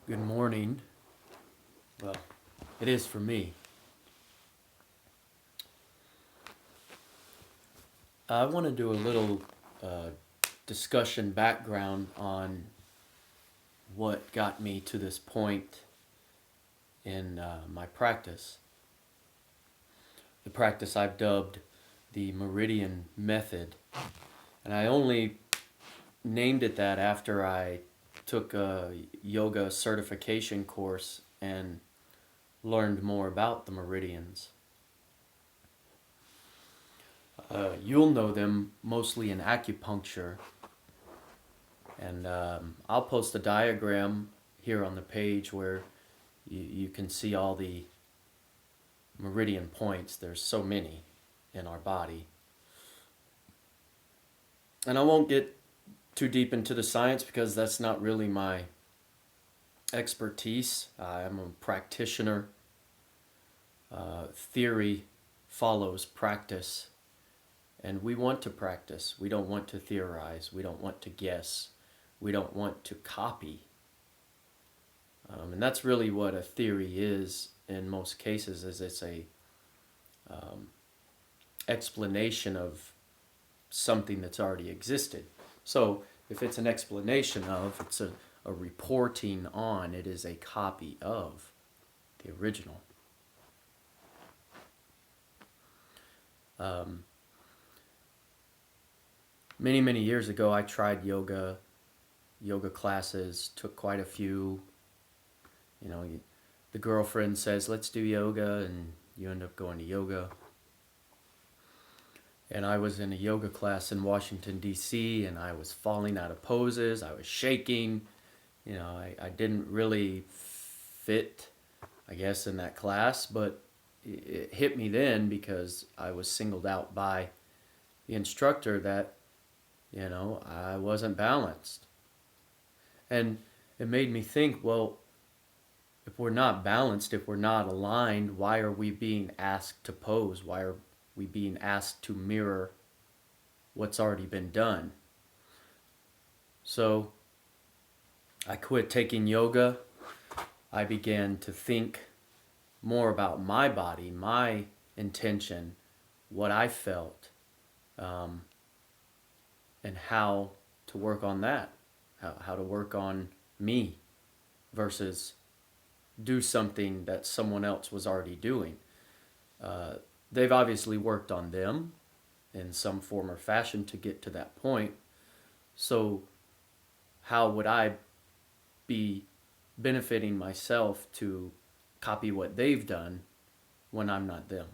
Good morning. Well, it is for me. I want to do a little uh, discussion background on what got me to this point in my practice. The practice I've dubbed the Meridian Method. And I only named it that after I took a yoga certification course and learned more about the meridians. You'll know them mostly in acupuncture, and I'll post a diagram here on the page where you can see all the meridian points. There's so many in our body. And I won't get too deep into the science because that's not really my expertise. I'm a practitioner. Theory follows practice. And we want to practice. We don't want to theorize. We don't want to guess. We don't want to copy. And that's really what a theory is in most cases, is it's a explanation of something that's already existed. So if it's an explanation of, it's a reporting on, it is a copy of the original. Many years ago, I tried yoga classes, took quite a few. The girlfriend says, let's do yoga, and you end up going to yoga. And I was in a yoga class in Washington, D.C., and I was falling out of poses. I was shaking. I didn't really fit, I guess, in that class, but it hit me then because I was singled out by the instructor that, I wasn't balanced. And it made me think, well, if we're not balanced, if we're not aligned, why are we being asked to pose? Why are we being asked to mirror what's already been done? So I quit taking yoga. I began to think more about my body, my intention, what I felt, and how to work on that, how to work on me versus do something that someone else was already doing. They've obviously worked on them in some form or fashion to get to that point. So how would I be benefiting myself to copy what they've done when I'm not them?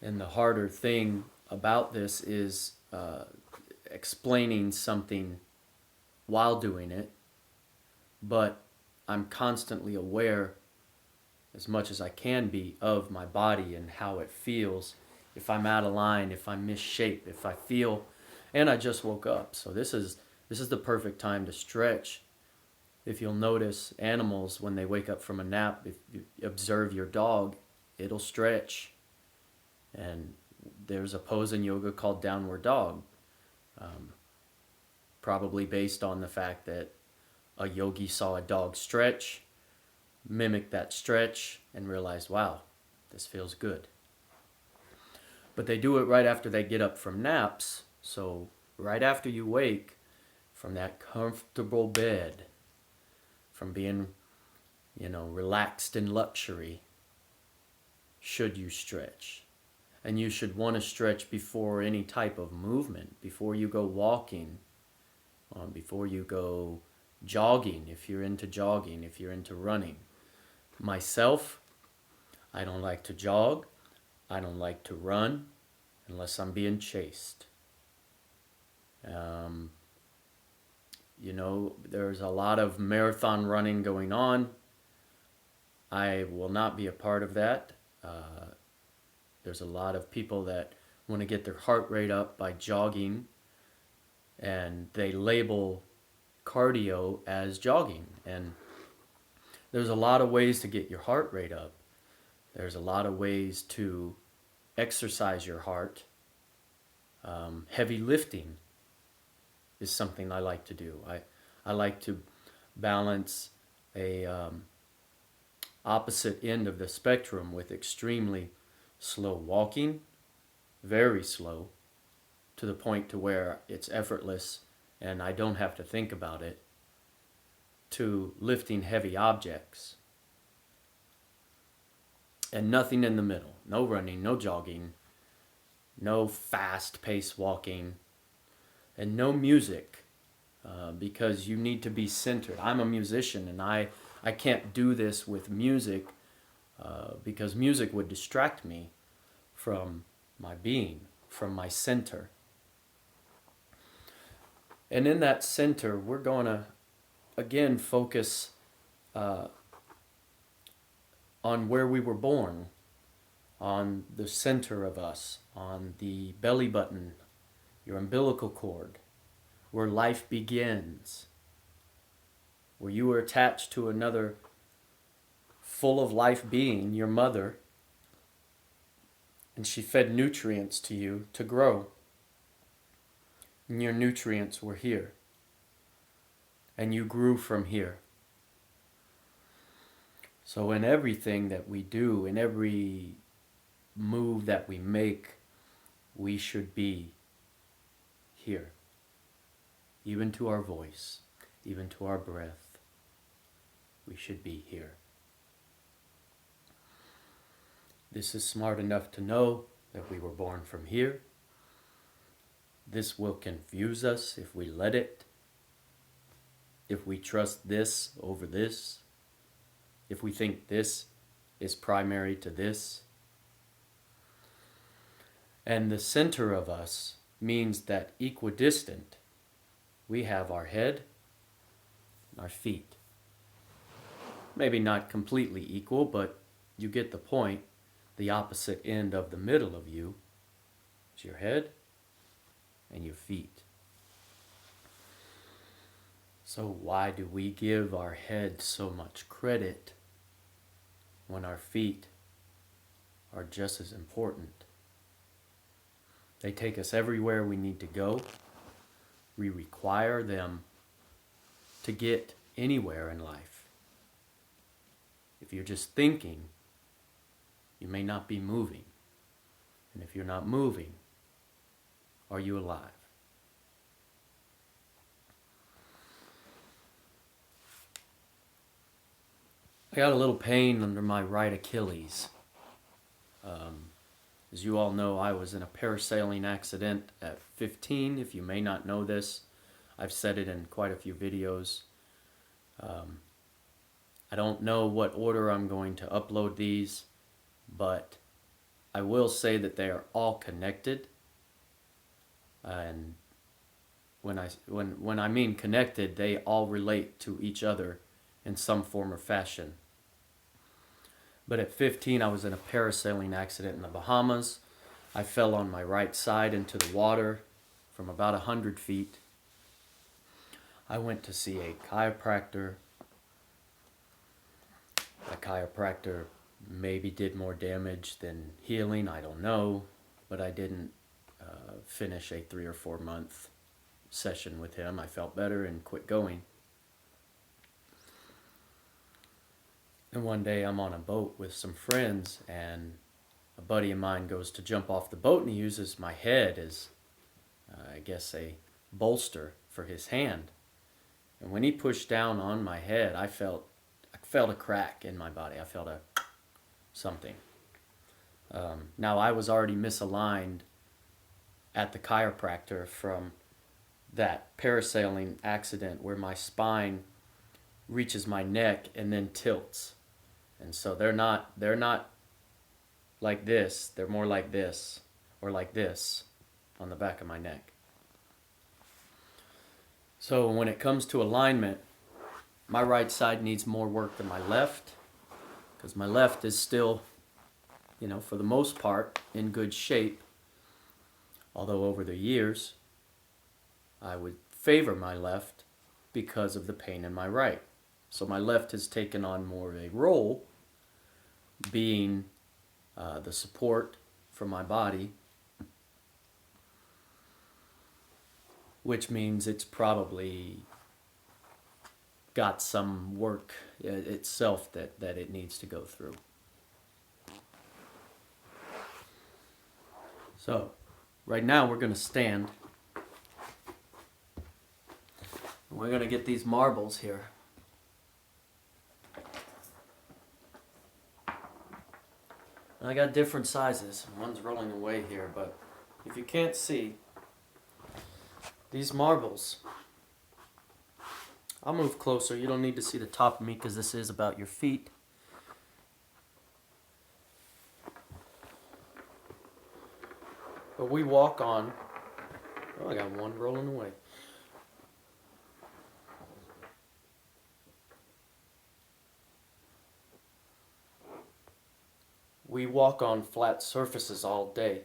And the harder thing about this is explaining something while doing it, but I'm constantly aware, as much as I can be, of my body and how it feels. If I'm out of line, if I'm misshape, if I feel, and I just woke up. So this is the perfect time to stretch. If you'll notice, animals, when they wake up from a nap, if you observe your dog, it'll stretch. And there's a pose in yoga called downward dog, probably based on the fact that a yogi saw a dog stretch, mimicked that stretch, and realized, wow, this feels good. But they do it right after they get up from naps. So right after you wake from that comfortable bed, from being, relaxed in luxury, should you stretch? And you should want to stretch before any type of movement, before you go walking, before you go jogging, if you're into jogging, if you're into running. Myself, I don't like to jog. I don't like to run unless I'm being chased. There's a lot of marathon running going on. I will not be a part of that. There's a lot of people that want to get their heart rate up by jogging, and they label cardio as jogging. And there's a lot of ways to get your heart rate up. There's a lot of ways to exercise your heart. Heavy lifting is something I like to do. I like to balance a opposite end of the spectrum with extremely slow walking, very slow, to the point to where it's effortless and I don't have to think about it, to lifting heavy objects. And nothing in the middle. No running, no jogging, no fast-paced walking, and no music, because you need to be centered. I'm a musician, and I can't do this with music because music would distract me from my being, from my center. And in that center, we're going to, again, focus on where we were born, on the center of us, on the belly button, your umbilical cord, where life begins, where you were attached to another full of life being, your mother, and she fed nutrients to you to grow. And your nutrients were here. And you grew from here. So in everything that we do, in every move that we make, we should be here. Even to our voice, even to our breath, we should be here. This is smart enough to know that we were born from here. This will confuse us if we let it. If we trust this over this. If we think this is primary to this. And the center of us means that equidistant, we have our head and our feet. Maybe not completely equal, but you get the point. The opposite end of the middle of you is your head and your feet. So why do we give our head so much credit when our feet are just as important? They take us everywhere we need to go. We require them to get anywhere in life. If you're just thinking, you may not be moving. And if you're not moving, are you alive? I got a little pain under my right Achilles. As you all know, I was in a parasailing accident at 15. If you may not know this, I've said it in quite a few videos. I don't know what order I'm going to upload these, but I will say that they are all connected. And when I mean connected, they all relate to each other in some form or fashion. But at 15, I was in a parasailing accident in the Bahamas. I fell on my right side into the water from about 100 feet. I went to see a chiropractor. The chiropractor maybe did more damage than healing, I don't know, but I didn't finish a 3 or 4 month session with him. I felt better and quit going. And one day I'm on a boat with some friends, and a buddy of mine goes to jump off the boat, and he uses my head as, I guess, a bolster for his hand. And when he pushed down on my head, I felt a crack in my body. I felt something. Now I was already misaligned at the chiropractor from that parasailing accident where my spine reaches my neck and then tilts. And so they're not like this, they're more like this or like this on the back of my neck. So when it comes to alignment, my right side needs more work than my left, because my left is still, for the most part, in good shape. Although over the years, I would favor my left because of the pain in my right. So my left has taken on more of a role, being the support for my body, which means it's probably got some work itself that it needs to go through. So, right now we're going to stand. We're going to get these marbles here. I got different sizes. One's rolling away here, but if you can't see, these marbles, I'll move closer. You don't need to see the top of me because this is about your feet. But we walk on. Oh, I got one rolling away. We walk on flat surfaces all day.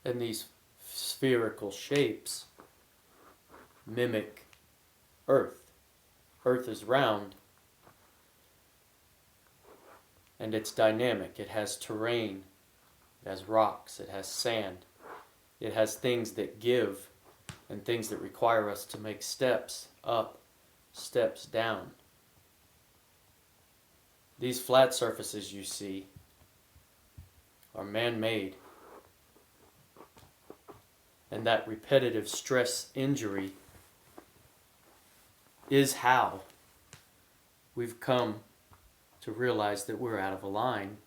And these spherical shapes mimic Earth. Earth is round and it's dynamic. It has terrain, it has rocks, it has sand, it has things that give and things that require us to make steps up, steps down. These flat surfaces you see are man-made. And that repetitive stress injury is how we've come to realize that we're out of align.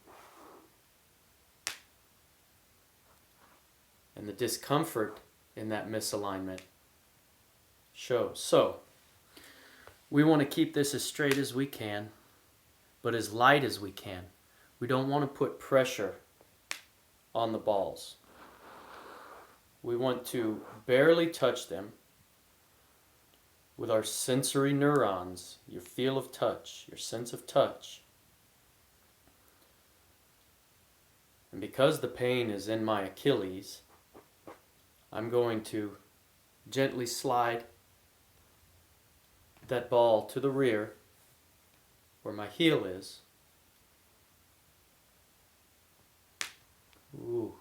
And the discomfort in that misalignment shows. So, we want to keep this as straight as we can, but as light as we can. We don't want to put pressure on the balls. We want to barely touch them with our sensory neurons, your feel of touch, your sense of touch. And because the pain is in my Achilles, I'm going to gently slide that ball to the rear where my heel is. Ooh.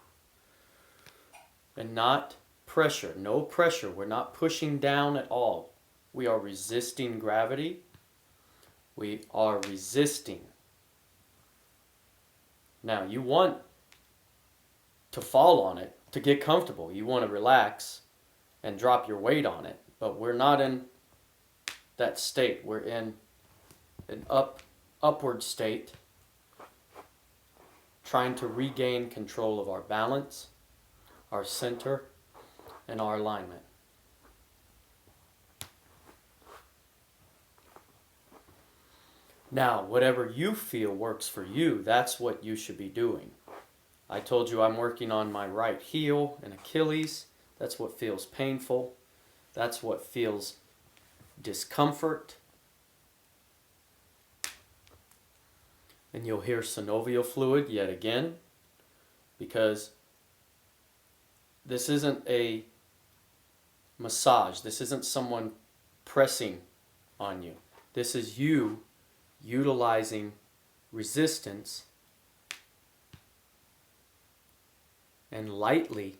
And not pressure, no pressure. We're not pushing down at all. We are resisting gravity. We are resisting. Now, you want to fall on it to get comfortable. You want to relax and drop your weight on it. But we're not in that state. We're in an upward state, trying to regain control of our balance, our center, and our alignment. Now, whatever you feel works for you, that's what you should be doing. I told you I'm working on my right heel and Achilles. That's what feels painful. That's what feels discomfort. And you'll hear synovial fluid yet again, because this isn't a massage. This isn't someone pressing on you. This is you utilizing resistance and lightly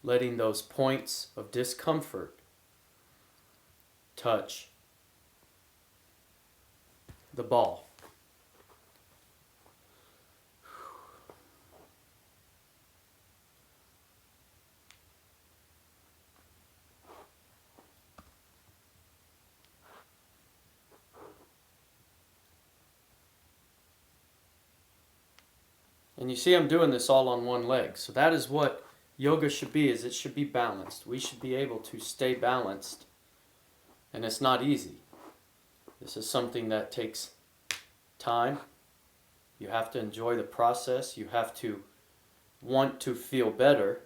letting those points of discomfort touch the ball. And you see I'm doing this all on one leg. So that is what yoga should be, is it should be balanced. We should be able to stay balanced. And it's not easy. This is something that takes time. You have to enjoy the process. You have to want to feel better.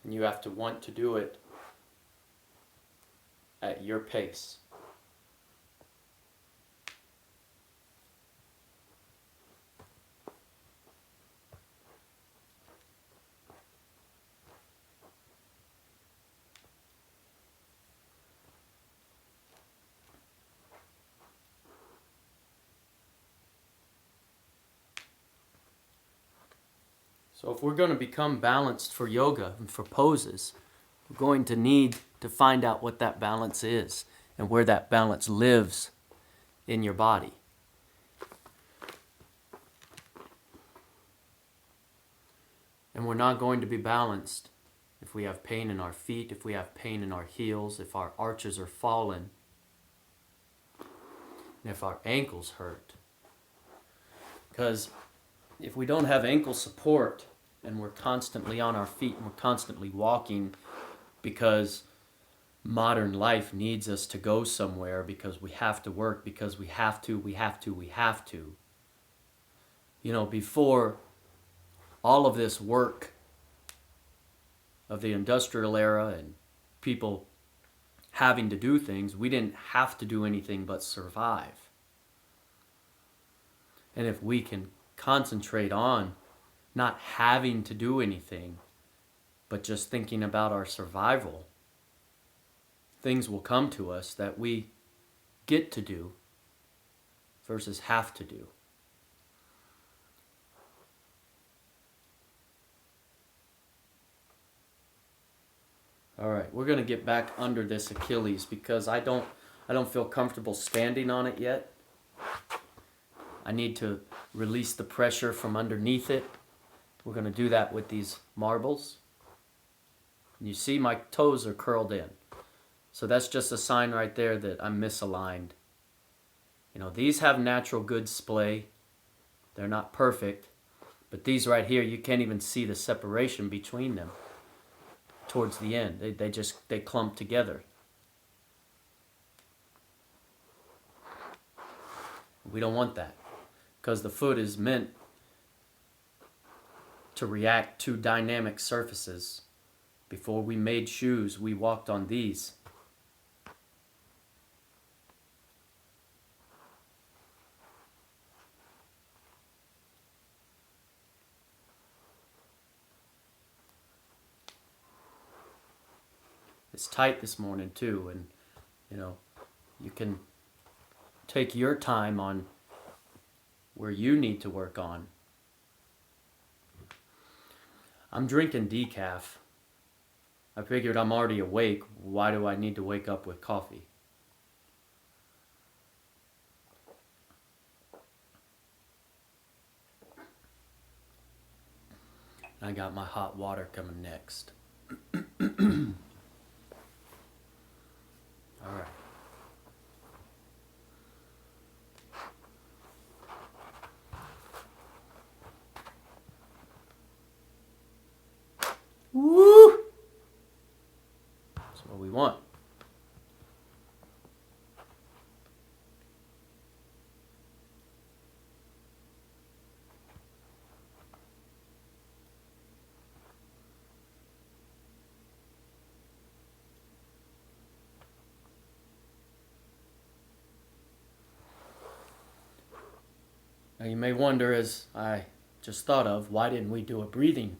And you have to want to do it at your pace. So if we're going to become balanced for yoga and for poses, we're going to need to find out what that balance is and where that balance lives in your body. And we're not going to be balanced if we have pain in our feet, if we have pain in our heels, if our arches are fallen, and if our ankles hurt. Because if we don't have ankle support and we're constantly on our feet and we're constantly walking because modern life needs us to go somewhere, because we have to work, because we have to. You know, before all of this work of the industrial era and people having to do things, we didn't have to do anything but survive. And if we can concentrate on not having to do anything, but just thinking about our survival, things will come to us that we get to do versus have to do. All right, we're going to get back under this Achilles because I don't feel comfortable standing on it yet. I need to release the pressure from underneath it. We're going to do that with these marbles. You see my toes are curled in. So that's just a sign right there that I'm misaligned. You know, these have natural good splay. They're not perfect. But these right here, you can't even see the separation between them towards the end. They clump together. We don't want that because the foot is meant to react to dynamic surfaces. Before we made shoes, we walked on these. It's tight this morning too, and you know, you can take your time on where you need to work on. I'm drinking decaf. I figured I'm already awake. Why do I need to wake up with coffee? I got my hot water coming next. All right. Woo! That's what we want. Now you may wonder, as I just thought of, why didn't we do a breathing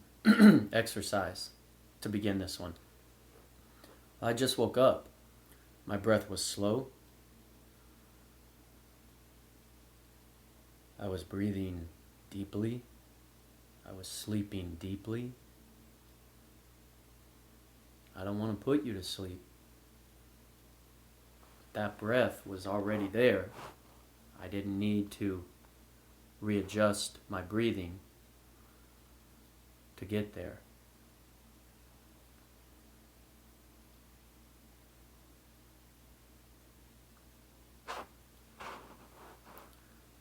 exercise to begin this one? I just woke up. My breath was slow. I was breathing deeply. I was sleeping deeply. I don't want to put you to sleep. That breath was already there. I didn't need to readjust my breathing to get there.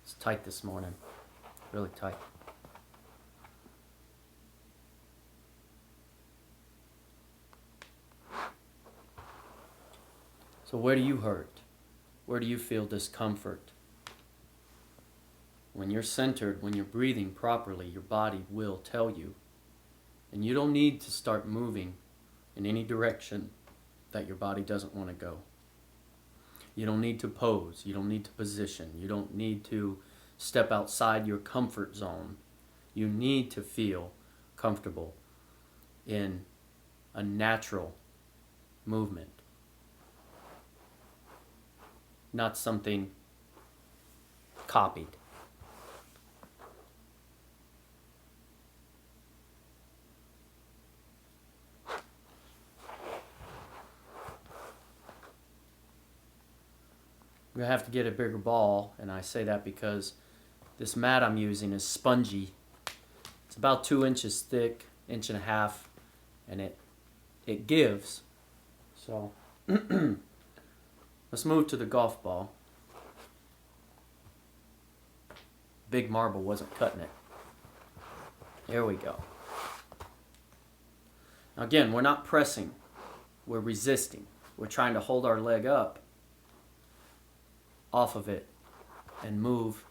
It's tight this morning, really tight. So where do you hurt? Where do you feel discomfort? When you're centered, when you're breathing properly, your body will tell you. And you don't need to start moving in any direction that your body doesn't want to go. You don't need to pose. You don't need to position. You don't need to step outside your comfort zone. You need to feel comfortable in a natural movement. Not something copied. You're gonna have to get a bigger ball, and I say that because this mat I'm using is spongy. It's about 2 inches thick, 1.5 inches, and it gives. So let's move to the golf ball. Big marble wasn't cutting it. There we go. Now again, we're not pressing, we're resisting. We're trying to hold our leg up off of it and move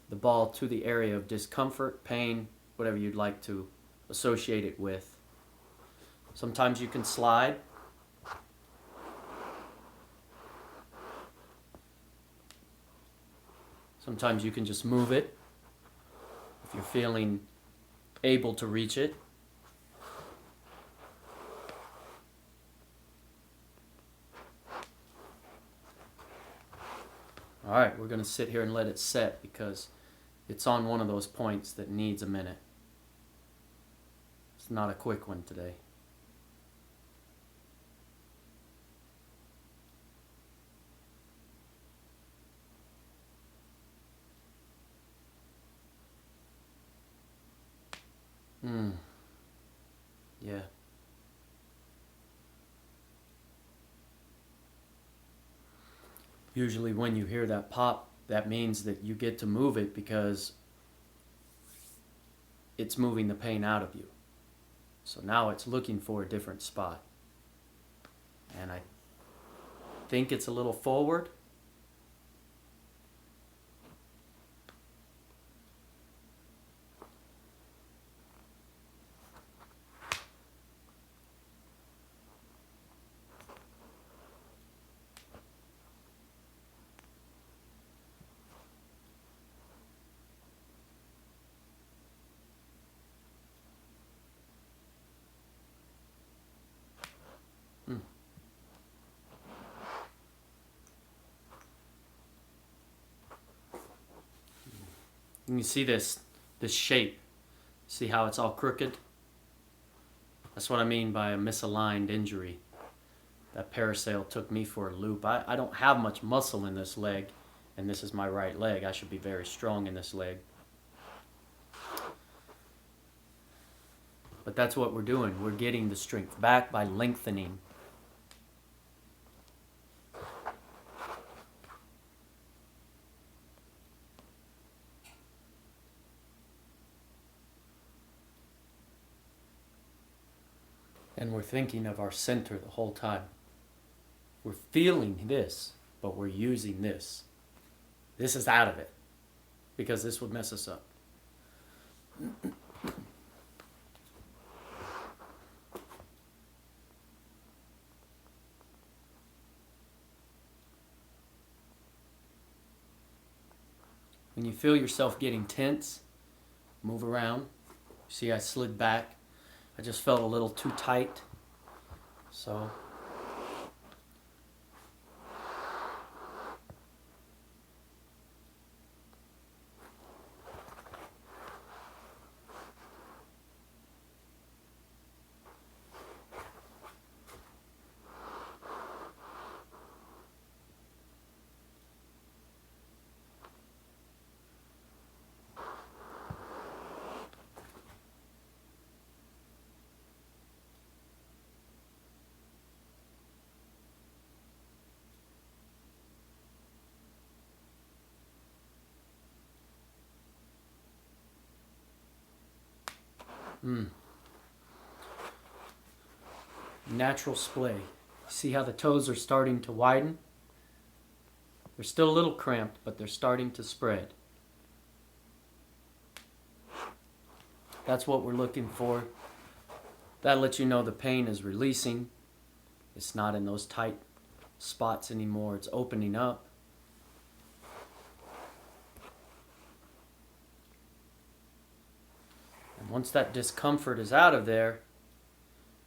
the ball to the area of discomfort, pain, whatever you'd like to associate it with. Sometimes you can slide. Sometimes you can just move it if you're feeling able to reach it. All right, we're going to sit here and let it set because it's on one of those points that needs a minute. It's not a quick one today. Yeah. Usually when you hear that pop, that means that you get to move it because it's moving the pain out of you. So now it's looking for a different spot. And I think it's a little forward. You can see this shape. See how it's all crooked? That's what I mean by a misaligned injury. That parasail took me for a loop. I don't have much muscle in this leg, and this is my right leg. I should be very strong in this leg. But that's what we're doing. We're getting the strength back by lengthening. And we're thinking of our center the whole time. We're feeling this, but we're using this. This is out of it, because this would mess us up. When you feel yourself getting tense, move around. See, I slid back. I just felt a little too tight. So natural splay. See how the toes are starting to widen? They're still a little cramped, but they're starting to spread. That's what we're looking for. That lets you know the pain is releasing. It's not in those tight spots anymore. It's opening up. And once that discomfort is out of there,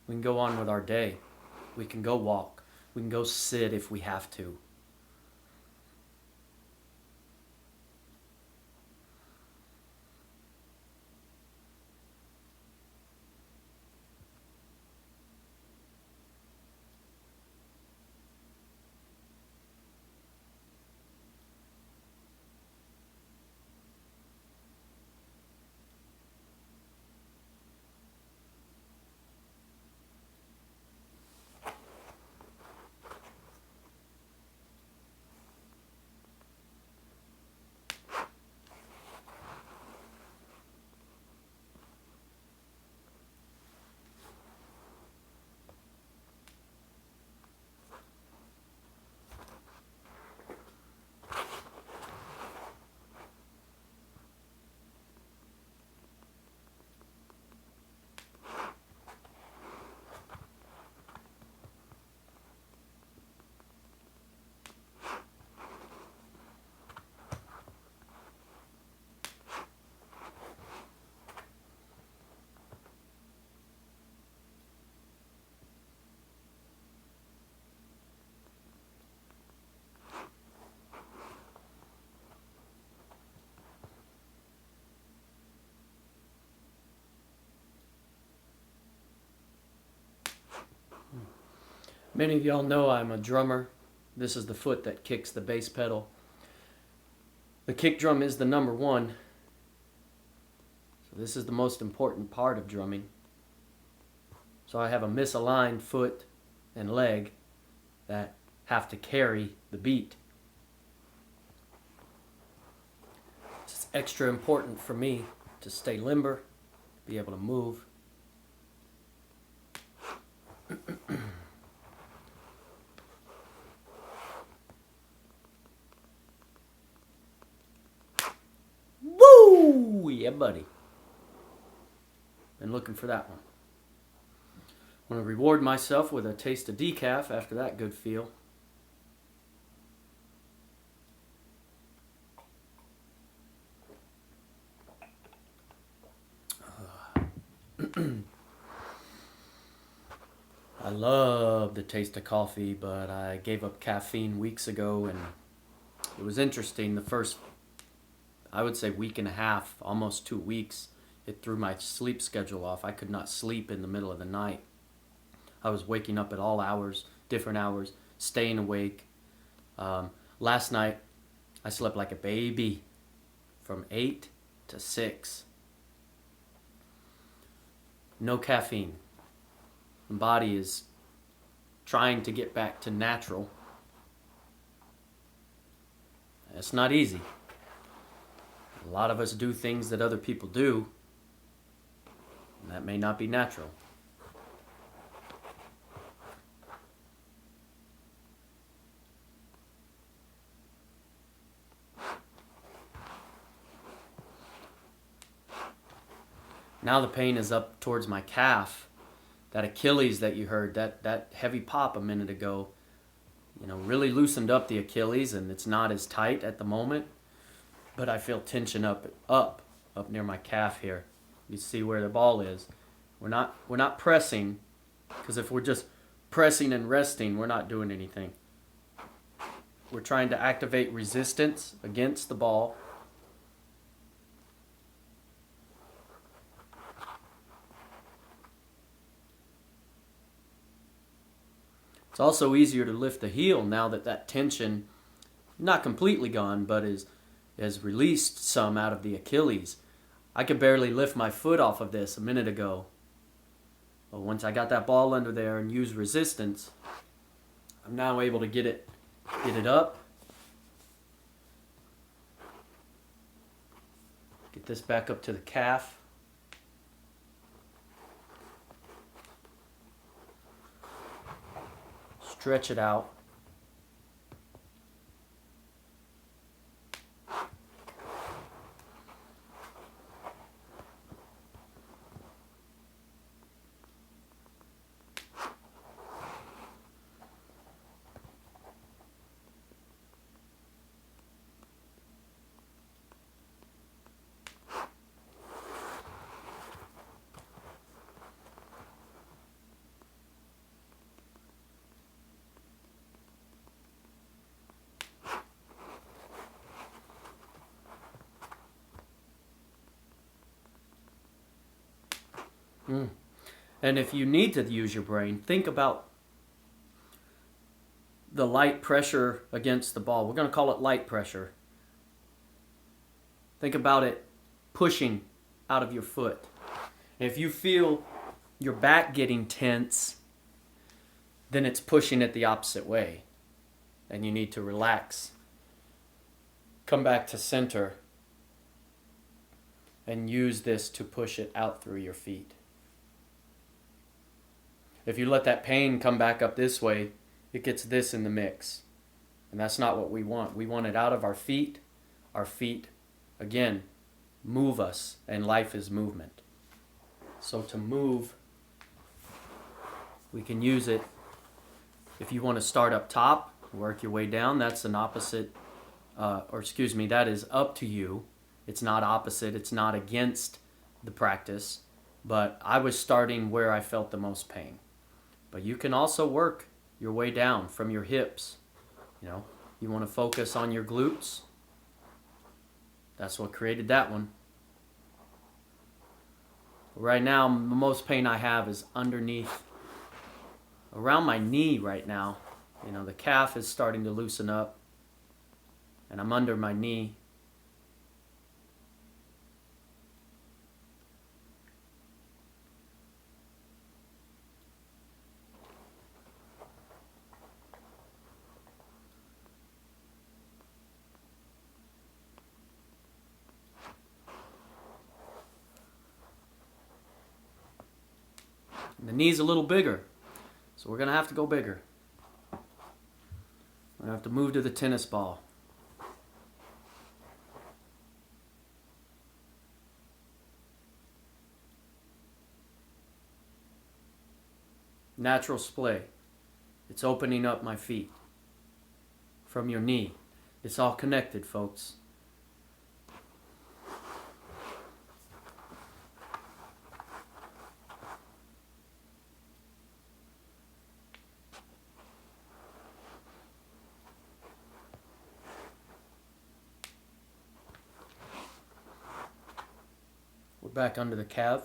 we can go on with our day. We can go walk. We can go sit if we have to. Many of y'all know I'm a drummer. This is the foot that kicks the bass pedal. The kick drum is the number one. So this is the most important part of drumming. So I have a misaligned foot and leg that have to carry the beat. It's extra important for me to stay limber, be able to move. Woo! Yeah, buddy. Been looking for that one. I want to reward myself with a taste of decaf after that good feel. I love the taste of coffee, but I gave up caffeine weeks ago, and it was interesting. The first, I would say, week and a half, almost 2 weeks, it threw my sleep schedule off. I could not sleep in the middle of the night. I was waking up at all hours, different hours, staying awake. Last night, I slept like a baby from 8 to 6. No caffeine. The body is trying to get back to natural. It's not easy. A lot of us do things that other people do, and that may not be natural. Now the pain is up towards my calf. That Achilles that you heard, that heavy pop a minute ago, really loosened up the Achilles, and it's not as tight at the moment. But I feel tension up near my calf here. You see where the ball is. We're not pressing, because if we're just pressing and resting, we're not doing anything. We're trying to activate resistance against the ball. It's also easier to lift the heel now that tension, not completely gone, but has released some out of the Achilles. I could barely lift my foot off of this a minute ago. But once I got that ball under there and used resistance, I'm now able to get it up. Get this back up to the calf. Stretch it out. And if you need to use your brain, think about the light pressure against the ball. We're going to call it light pressure. Think about it pushing out of your foot. If you feel your back getting tense, then it's pushing it the opposite way. And you need to relax. Come back to center and use this to push it out through your feet. If you let that pain come back up this way, it gets this in the mix. And that's not what we want. We want it out of our feet. Our feet, again, move us, and life is movement. So to move, we can use it. If you want to start up top, work your way down, that's an opposite, that is up to you. It's not opposite, it's not against the practice, but I was starting where I felt the most pain. But you can also work your way down from your hips. You want to focus on your glutes. That's what created that one. Right now, the most pain I have is underneath around my knee right now. You know, the calf is starting to loosen up, and I'm under my knee. And the knee's a little bigger, so we're going to have to go bigger. We're going to have to move to the tennis ball. Natural splay. It's opening up my feet from your knee. It's all connected, folks. We're back under the calf.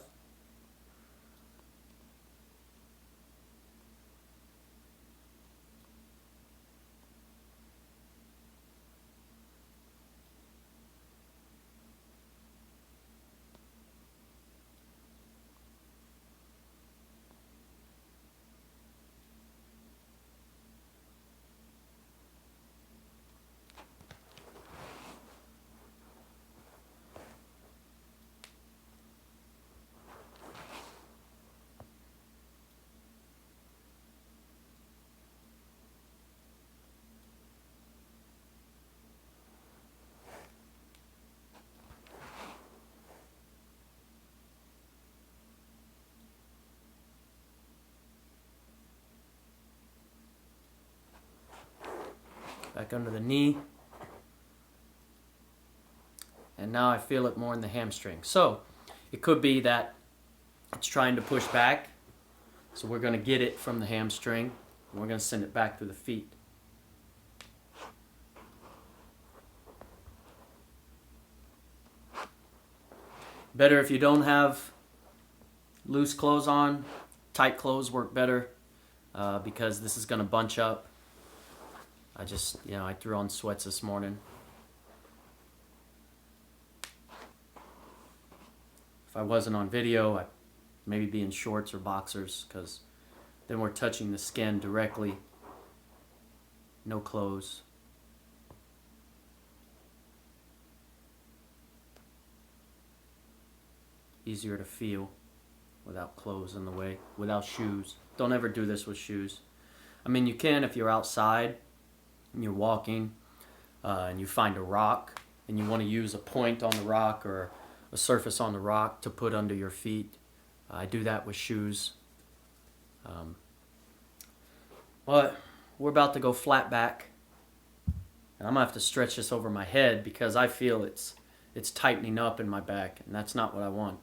Back under the knee. And now I feel it more in the hamstring. So it could be that it's trying to push back. So we're going to get it from the hamstring, and we're going to send it back through the feet. Better if you don't have loose clothes on. Tight clothes work better because this is going to bunch up. I threw on sweats this morning. If I wasn't on video, I'd maybe be in shorts or boxers, because then we're touching the skin directly. No clothes. Easier to feel without clothes in the way, without shoes. Don't ever do this with shoes. I mean, you can if you're outside and you're walking and you find a rock and you want to use a point on the rock or a surface on the rock to put under your feet. I do that with shoes. But we're about to go flat back, and I'm gonna have to stretch this over my head because I feel it's tightening up in my back, and that's not what I want.